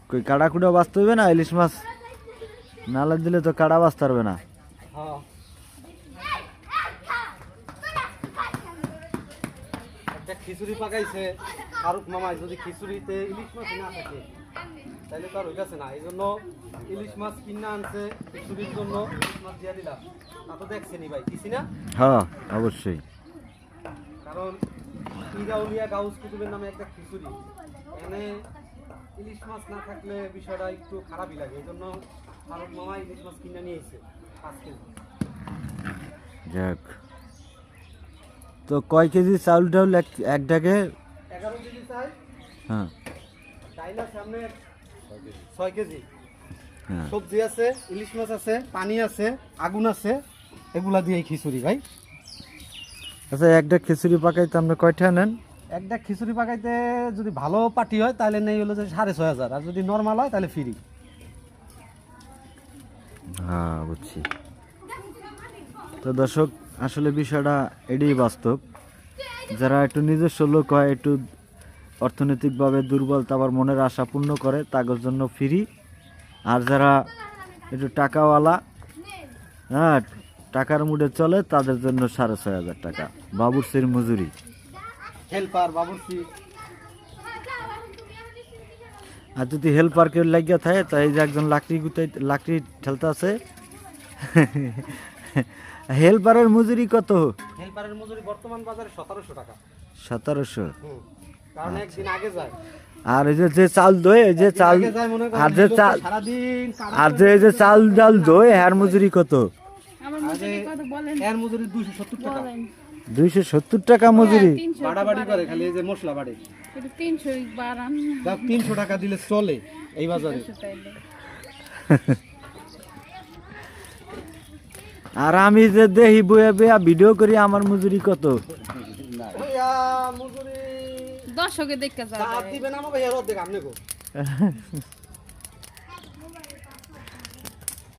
কই কাড়া কুড়া বাঁচতে হবে না, ইলিশ মাছ নালা দিলে তো কাড়া বাঁচতে পারবে না। হ্যাঁ একটা খিচুড়ি পাকাইছে ফারুক মামাই, যদি খিচুড়িতে ইলিশ মাছ না থাকে তাহলে তো আর হইতেছে না। এই জন্য ইলিশ মাছ কিনা আনছে খিচুড়ির জন্য, ইলিশ মাছ দিয়ে দিলাম। তা তো দেখছেনি ভাই, কিছু না? হ্যাঁ অবশ্যই। কারণ ইরাউলিয়া গাউস কুতুবের নামে একটা খিচুড়ি, এখানে ইলিশ মাছ না থাকলে বিষয়টা একটু খারাপই লাগে। এই জন্য ফারুক মামা ইলিশ মাছ কিনে নিয়ে এসেছে 5 কেজি। যাক, তো কয় কেজি চাউল ডাউল এক ডাকে? 11 কেজি চাই, হ্যাঁ ডাইলার সামনে 6 কেজি, হ্যাঁ। সবজি আছে, ইলিশ মাছ আছে, পানি আছে, আগুন আছে, এগুলা দিয়ে খিচুড়ি ভাই। আচ্ছা, এক ডাক খিচুড়ি পাকাইতে আপনি কয়টা নেন? একটা খিচুড়ি পাকাইতে যদি ভালো পার্টি হয় তাহলে নেই হলো যে 6,500, আর যদি নর্মাল হয় তাহলে ফ্রি। হ্যাঁ বুঝছি। তো দর্শক, আসলে বিষয়টা এটাই বাস্তব। যারা একটু নিজস্ব লোক হয়, একটু অর্থনৈতিকভাবে দুর্বল, তারপর মনের আশা পূর্ণ করে, তাদের জন্য ফ্রি। আর যারা একটু টাকাওয়ালা, হ্যাঁ টাকার মুডে চলে, তাদের জন্য 6,500 টাকা বাবুর্চির মজুরি। হেল্পার বাবুর্চি। আর যদি হেল্পার কেউ লাগিয়া থাকে, তো এই যে একজন লাকড়ি ঠেলতে আছে, হেল্পারের মজুরি কত? হেল্পারের মজুরি বর্তমান বাজারে 1700 টাকা। 1700? কারণ একদিন আগে যায়। আর এই যে চাল দই, এই যে চাল, আর যে চাল, সারাদিন আর যে এই যে চাল ডাল দই, এর মজুরি কত? এর মজুরি 270 টাকা। 270 টাকা মজুরি? বাড়াবাড়ি করে খালি, এই যে মশলা বাড়ে। 300 টাকা দিলে চলে এই বাজারে। আর আমি যে দেখি বইয়া বইয়া ভিডিও করি, আমার মজুরি কত? ভাইয়া মজুরি দর্শকে দেখতে যাবে দিবেন আমাকে, এর অর্ধেক আপনি গো।